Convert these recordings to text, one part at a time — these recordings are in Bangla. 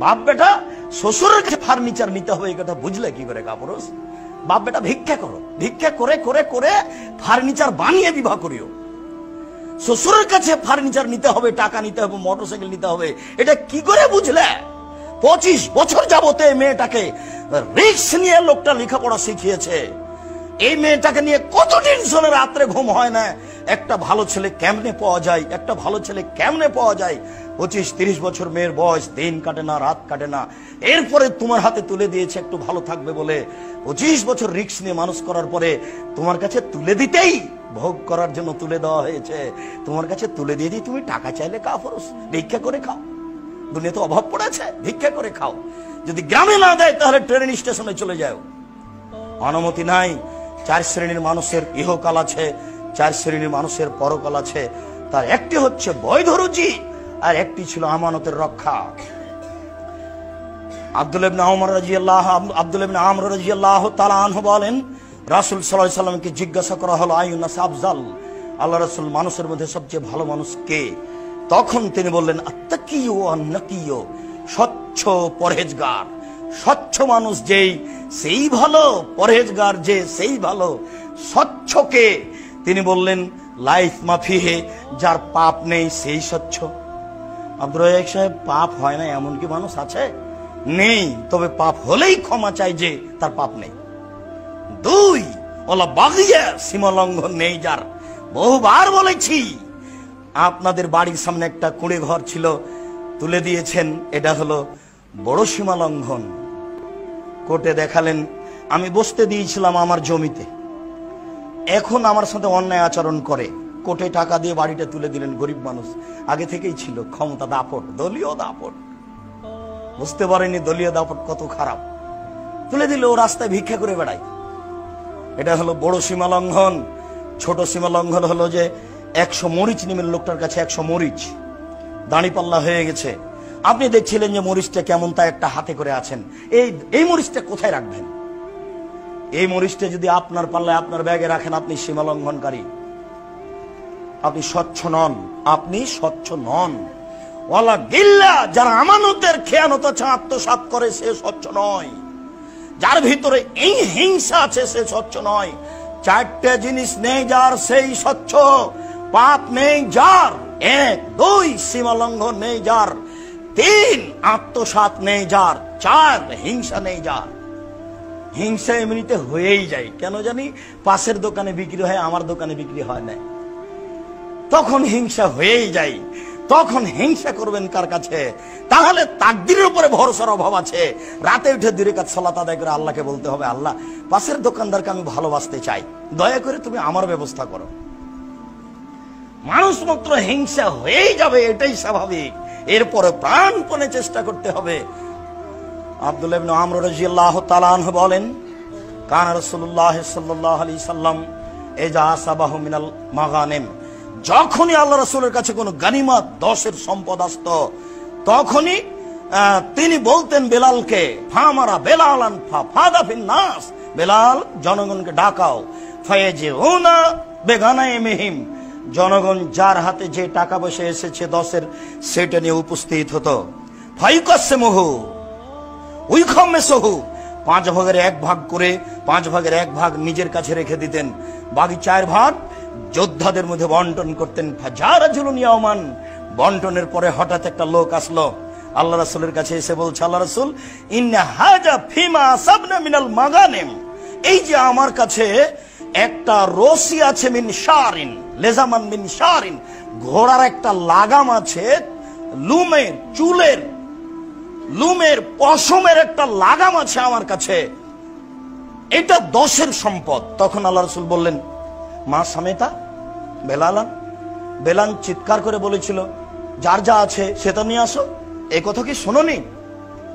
বাপ বেটা শ্বশুরের কাছে ফার্নিচার নিতে হবে, এই কথা বুঝলে কি করে কাপুরুষ? বাপ বেটা ভিক্ষা করো, ভিক্ষা করে করে করে ফার্নিচার বানিয়ে বিবাহ করিও। শ্বশুরের কাছে ফার্নিচার নিতে হবে, টাকা নিতে হবে, মোটরসাইকেল নিতে হবে, এটা কি করে বুঝলে? 25 বছর যাবতে মেয়েটাকে রিস্ক নিয়ে লোকটা লেখাপড়া শিখিয়েছে। এই মেয়েটাকে নিয়ে কত টেনশনে রাত্রে ঘুম হয় না। একটা ভালো ছেলে কেমনে পাওয়া যায়, একটা ভালো ছেলে কেমনে পাওয়া যায়। 25-30 বছর মেয়ের বয়স, দিন কাটে না, রাত কাটে না। এরপরে তোমার হাতে তুলে দিয়েছে একটু ভালো থাকবে বলে। 25 বছর রিস্ক নিয়ে মানুষ করার পরে তোমার কাছে তুলে দিতেই, ভোগ করার জন্য তুলে দেওয়া হয়েছে, তোমার কাছে তুলে দিয়ে দিই তুমি টাকা চাইলে কাপুরুষ ভিক্ষা করে খাও। দুনিয়া তো অভাব পড়েছে, ভিক্ষা করে খাও। যদি গ্রামে না দেয় তাহলে ট্রেন স্টেশনে চলে যাও। অনুমতি নাই। 4 শ্রেণীর মানুষের ইহকাল আছে, 4 শ্রেণীর মানুষের পরকাল আছে। তার একটি হচ্ছে বৈধ রুজি, আর একটি ছিল আমানতের রক্ষা। আব্দুল্লাহ ইবনে আমর রাদিয়াল্লাহু তাআলা আনহু বলেন, রাসূল সাল্লাল্লাহু আলাইহি সাল্লামকে জিজ্ঞাসা করা হলো, আইয়ুন নাস আফজাল, আল্লাহ রাসূল মানুষের মধ্যে সবচেয়ে ভালো মানুষ কে? তখন তিনি বললেন, আত্তাকিয়ু ওয়ান নাকিয়ু, স্বচ্ছ পরহেজগার। স্বচ্ছ মানুষ যেই সেই ভালো, পরহেজগার যে সেই ভালো। স্বচ্ছকে তিনি বললেন লাইফ মাফিহে, যার পাপ নেই সেই স্বচ্ছ। আব্দুর রাজ্জাক সাহেব, পাপ হয় না এমন কি মানুষ আছে? নেই, তবে পাপ হলেই ক্ষমা চাই যে তার পাপ নেই। 2, ওলা বাগিয়া, সীমা লঙ্ঘন নেই যার। বহুবার বলেছি, আপনাদের বাড়ির সামনে একটা কুঁড়ে ঘর ছিল, তুলে দিয়েছেন, এটা হলো বড় সীমা লঙ্ঘন। কোর্টে দেখালেন, আমি বসতে দিয়েছিলাম আমার জমিতে, এখন আমার সাথে অন্যায় আচরণ করে, কোর্টে টাকা দিয়ে বাড়িটা তুলে দিলেন। গরিব মানুষ, আগে থেকেই ছিল ক্ষমতা দাপট, দলীয় দাপট, বুঝতে পারেনি দলীয় দাপট কত খারাপ। তুলে দিলে ও রাস্তায় ভিক্ষা করে বেড়ায়। এটা হলো বড় সীমা লঙ্ঘন। ছোট সীমা লঙ্ঘন হলো যে 100 মরিচ নিমের লোকটার কাছে 100 মরিচ, দাঁড়িপাল্লা হয়ে গেছে। আপনি দেখছিলেন যে মরিচটা কেমন, তা একটা হাতে করে আছেন, এই মরিচটা কোথায় রাখবেন? এই মরিচটা যদি আপনার পাল্লায়, আপনার ব্যাগে রাখেন, আপনি সীমা লঙ্ঘনকারী, আপনি স্বচ্ছ নন, আপনি স্বচ্ছ নন। ওয়ালা গিল্লা, যারা আমানতের খেয়ানত আত্মসাৎ করে সে স্বচ্ছ নয়। যার ভিতরে এই হিংসা আছে সে স্বচ্ছ নয়। 4টে জিনিস নেই যার সেই স্বচ্ছ। পাপ নেই যার, 1, 2 সীমা লঙ্ঘন নেই যার, 3 আত্মসাৎ নেই যার, 4 হিংসা নেই যার। হিংসা এমনিতে হয়েই যায়, কেন জানি পাশের দোকানে বিক্রি হয়, আমার দোকানে বিক্রি হয় না, তখন হিংসা হয়েই যায়। তখন হিংসা করবেন কার কাছে? তাহলে তাকদীরের উপরে ভরসার অভাব আছে। রাতে উঠে 2 রাকাত সালাত আদায় করে আল্লাহকে বলতে হবে, আল্লাহ পাশের দোকানদারকে আমি ভালোবাসতে চাই, দয়া করে তুমি আমার ব্যবস্থা করো। মানুষ মাত্র হিংসা হয়েই যাবে, এটাই স্বাভাবিক। এরপরে প্রাণপণে চেষ্টা করতে হবে। আব্দুল্লাহ ইবনে আমর রাদিয়াল্লাহু তাআলা আনহু বলেন, কানা রাসূলুল্লাহ সাল্লাল্লাহু আলাইহি সাল্লাম ইজা আসাবাহু মিনাল মাগানিম, যখনই আল্লাহ রাসূলের কাছে কোনো গনিমত, 10-এর সম্পদ আসত, তখনই তিনি বলতেন বেলালকে, ফামারা বেলালান ফাদা ফিন নাস, বেলাল জনগণকে ডাকাও, ফায়াজিউনা বেগানাইমিহিম, জনগণ যার হাতে যে টাকা পয়সা এসেছে 10-এর, সেটা নিয়ে উপস্থিত হতো। ফাইকাসমহু উইখামেসহু, 5 ভাগের 1 ভাগ করে 5 ভাগের 1 ভাগ নিজের কাছে রেখে দিতেন, বাকি 4 ভাগ যোদ্ধাদের মধ্যে বন্টন করতেন। ফাজারাজুলুন ইয়াওমান, বন্টনের পরে হঠাৎ একটা লোক আসলো আল্লাহ রাসূলের কাছে, এসে বলছে, আল্লাহ রাসূল, ইন্না হাজা ফিমা সাবনা মিনাল মাগানিম, এই যে আমার কাছে একটা রশি আছে, মিন শারিন, লেজামান মিন শারিন, ঘোড়ার একটা লাগাম আছে, লুমের, চুলের, লুমের, পশমের একটা লাগাম আছে আমার কাছে, এটা 10-এর সম্পদ। তখন আল্লাহ রাসূল বললেন, মা সামেতা বেলালান, বেলাল চিৎকার করে বলেছিল, যার যা আছে সেটা নিয়ে আসো। এই কথা কি শোনোনি?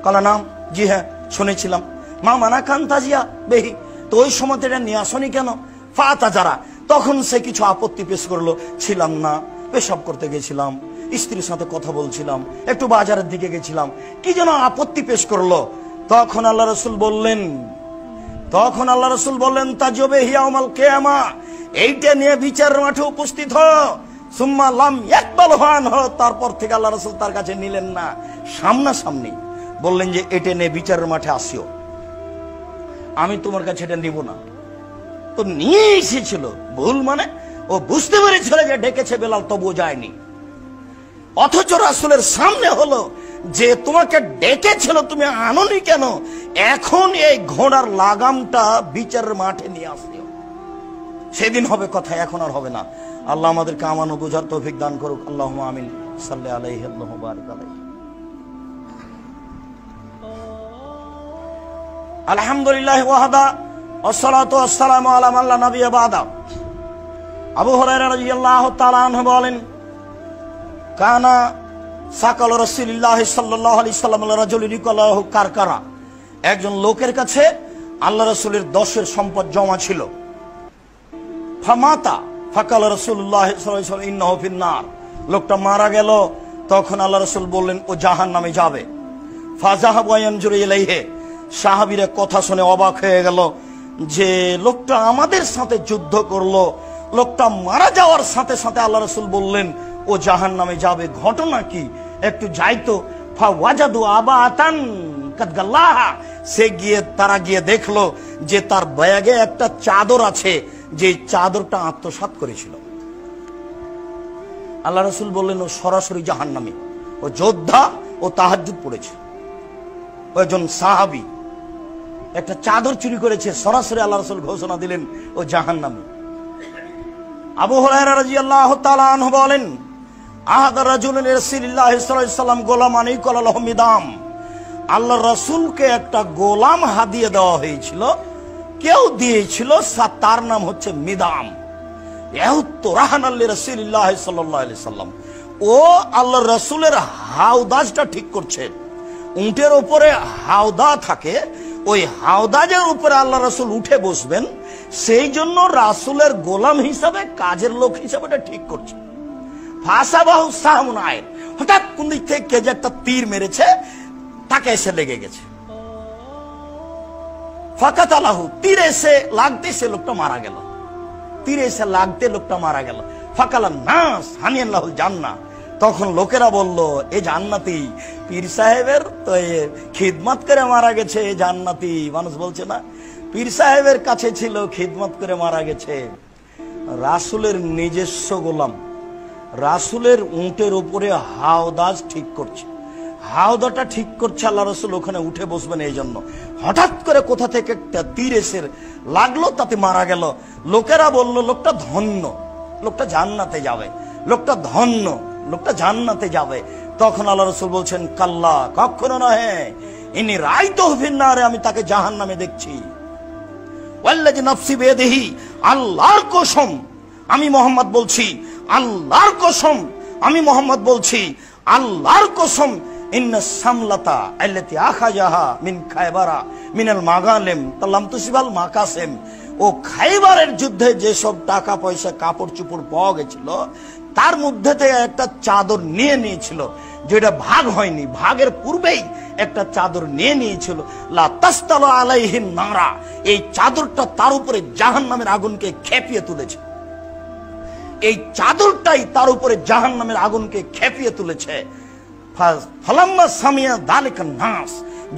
কালা নাম, জি হ্যাঁ শুনেছিলাম। মা মানা খান তাজিয়া বেহি, তো ওই সময় এটা নিয়ে আসনি কেন? ফাতা যারা, তখন সে কিছু আপত্তি পেশ করলো, ছিলাম না, পেশাব করতে গেছিলাম, স্ত্রীর সাথে কথা বলছিলাম, একটু বাজারের দিকে গেছিলাম, কি যেন আপত্তি পেশ করলো। তখন আল্লাহ রাসূল বললেন, তাজবে হিয়াউমাল কিয়ামা, এইটা নিয়ে বিচার মাঠে উপস্থিত হ। সুম্মা লাম ইয়াকবাল হান, তারপর থেকে আল্লাহ রাসূল তার কাছে নিলেন না, সামনাসামনি বললেন যে এটা নে বিচারের মাঠে আসিও, আমি তোমার কাছে এটা নিব না। তো নিয়ে এসেছিল, ভুল মানে ও বুঝতে পেরেছিল যে ডেকেছে বেলাল, তবুও যায়নি। অথচ রাসূলের সামনে হলো যে তোমাকে ডেকেছিল, তুমি আনোনি কেন? এখন এই ঘোড়ার লাগামটা বিচারের মাঠে নিয়ে আসিও, সেদিন হবে কথা, এখন আর হবে না। আল্লাহ আমাদেরকে আমানো বোঝার তৌফিক দান করুক। আল্লাহুম্মা আমিন। সাল্লি আলাইহি আল্লাহু বারিক আলাইহি। আলহামদুলিল্লাহ ওয়াহদা ওয়াসসালাতু ওয়াসসালামু আলা মান লা নাবিয়্যা বাদা। আবু হুরায়রা রাদিয়াল্লাহু তাআলা আনহু বলেন, কানা সাকাল রাসূলুল্লাহ সাল্লাল্লাহু আলাইহি সাল্লাম রাজুলিন ইয়াকুলু কারকারা, একজন লোকের কাছে আল্লাহ রাসূলের 10 সম্পদ জমা ছিল। ফামাতা ফাকাল রাসূলুল্লাহ সাল্লাল্লাহু আলাইহি ওয়াসাল্লাম ইন্নাহু ফিন্নার, লোকটা মারা গেল। তখন আল্লাহ রাসূল বললেন ও জাহান্নামে যাবে। ফাযাহাবু ইয়ানজুরু ইলাইহি, সাহাবীরা কথা শুনে অবাক হয়ে গেল যে লোকটা আমাদের সাথে যুদ্ধ করলো, লোকটা মারা যাওয়ার সাথে সাথে আল্লাহ রাসূল বললেন ও জাহান্নামে যাবে, ঘটনা কি? একটু যাইতো। ফাওয়াজাদু আবাতান কাদ গাল্লাহা, তারা গিয়ে দেখলো যে তার ব্যাগে একটা চাদর আছে, যে চাদরটা আত্মসাৎ করেছিল। আল্লাহ রাসূল বললেন ও সরাসরি জাহান্নামী, ও যোদ্ধা, ও তাহাজ্জুদ পড়েছে। ওইজন সাহাবী একটা চাদর চুরি করেছে, সরাসরি আল্লাহ রাসূল ঘোষণা দিলেন ও জাহান্নামী। আবু হুরায়রা রাদিয়াল্লাহু তাআলা আনহু বলেন, আহাদা রাজুলুন রাসূলুল্লাহ সাল্লাল্লাহু আলাইহি ওয়াসাল্লাম গোলামান ইয়াকুলু মিদাম, আল্লাহ রাসূলকে একটা গোলাম হাদিয়া দেওয়া হয়েছিল, কেউ দিয়েছিল, তার নাম হচ্ছে মিদাম। রাসূলুল্লাহ সাল্লাল্লাহু আলাইহি ওয়াসাল্লাম, ও আল্লাহ রাসূলের হাওদাজটা ঠিক করছে। উটের উপরে হাওদা থাকে, ওই হাওদাজের উপরে আল্লাহ রাসূল উঠে বসবেন, সেই জন্য রাসূলের গোলাম হিসাবে, কাজের লোক হিসাবে এটা ঠিক করছে। ফাসাবাহু সাহমুন আইন, হঠাৎ কোন দিক থেকে কে যে একটা তীর মেরেছে, তাকে এসে লেগে গেছে। ফাকাতালাহু, তীর এসে লাগতে সে লোকটা মারা গেল, তীর এসে লাগতে লোকটা মারা গেল। ফাকালান নাস হানিয়াল্লাহুল জান্নাহ, তখন লোকেরা বলল এ জান্নাতি, পীর সাহেবের তো খিদমত করে মারা গেছে, জান্নাতি। মানুষ বলছে না পীর সাহেবের কাছে ছিল, খিদমত করে মারা গেছে। রাসূলের নিজস্ব গোলাম, রাসূলের উটের উপরে হাওদাজ ঠিক করছে, হাওদাটা ঠিক করছে, আল্লাহ রাসূল ওখানে উঠে বসবেন এই জন্য। হঠাৎ করে কোথা থেকে একটা তীর এসে লাগলো, তাতে মারা গেল। লোকেরা বলল লোকটা ধন্য, লোকটা জান্নাতে যাবে, লোকটা ধন্য, লোকটা জান্নাতে যাবে। তখন আল্লাহ রাসূল বলছেন কাল্লা, কখনো নহে, ইনি রাইতুহু ফিন্নারে, আমি তাকে জাহান্নামে দেখছি। ওয়াল্লাযী নাফসি বিয়াদিহি, আল্লাহর কসম, আমি মুহাম্মদ বলছি, আল্লাহর কসম, আমি মুহাম্মদ বলছি, আল্লাহর কসম, ইন্না সামলাতা আল্লাতী আখাযাহা মিন খায়বারা মিনাল মাগালিম তাল্লাম তুসিবাল মাকাসিম, ও খায়বারের যুদ্ধে যেসব টাকা পয়সা কাপড় চোপড় পাওয়া গেছিল, তার মধ্যে থেকে একটা চাদর নিয়ে নিয়েছিল, যেটা ভাগ হয়নি, ভাগের পূর্বেই একটা চাদর নিয়ে নিয়েছিল। লা তাসতালু আলাইহিন নারা, এই চাদরটা তার উপরে জাহান্নামের আগুনকে খেপিয়ে তুলেছে, এই চাদরটাই তার উপরে জাহান্নামের আগুনকে খেপিয়ে তুলেছে। ফালাম্মা সামিয়া যালিকা নাস,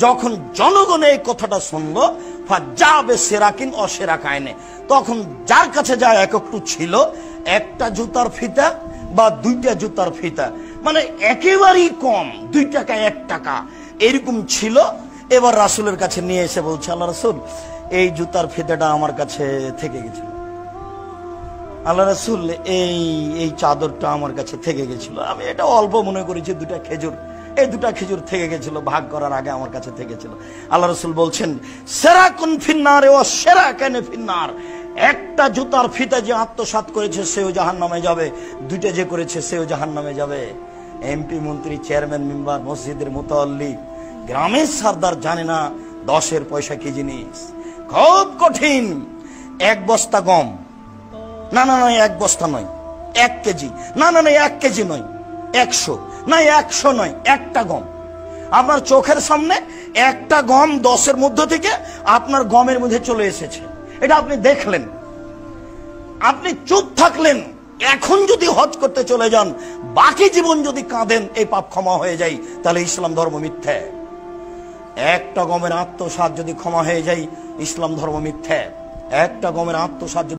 যখন জনগণ এই কথাটা শুনলো, ফাজাবে সেরাকিন অসেরাকায়নে, তখন যার কাছে যা একটু ছিল, একটা জুতার ফিতা বা দুইটা জুতার ফিতা, মানে একেবারেই কম, 2 টাকা 1 টাকা এরকম ছিল। এবার রাসূলের কাছে নিয়ে এসে বলছে, আল্লাহ রাসূল এই জুতার ফিতাটা আমার কাছে থেকে গেছিল, আল্লাহ রাসূল এই চাদরটা আমার কাছে থেকে গেছিল, আমি এটা অল্প মনে করেছি, 2টা খেজুর, এই 2টা খেজুর থেকে গেছিল, ভাগ করার আগে আমার কাছে থেকে গেছিল। আল্লাহ রাসূল বলছেন সেরাকুন ফিন্নারে ও সেরাকানে ফিন্নার, একটা জুতার ফিতা যে আত্মসাৎ করেছে সেও জাহান্নামে যাবে, 2টা যে করেছে সেও জাহান্নামে যাবে। এমপি, মন্ত্রী, চেয়ারম্যান, মেম্বার, মসজিদের মুতাল্লি, গ্রামের সরদার জানে না 10-এর পয়সা কি জিনিস, খুব কঠিন। 1 বস্তা গম, না না নয়, 1 বস্তা নয়, 1 কেজি, না না নয় 1 কেজি নয়, 100 না, 100 নয়, একটা গম আপনার চোখের সামনে, একটা গম 10-এর মধ্য থেকে আপনার গমের মধ্যে চলে এসেছে, এটা আপনি দেখলেন, আপনি চুপ থাকলেন। এখন যদি হজ করতে চলে যান, বাকি জীবন যদি কাঁদেন, এই পাপ ক্ষমা হয়ে যায়, তাহলে ইসলাম ধর্ম মিথ্যা। একটা গমের আত্মসাৎ যদি ক্ষমা হয়ে যায়, ইসলাম ধর্ম মিথ্যা। একটা গমের আত্মসাৎ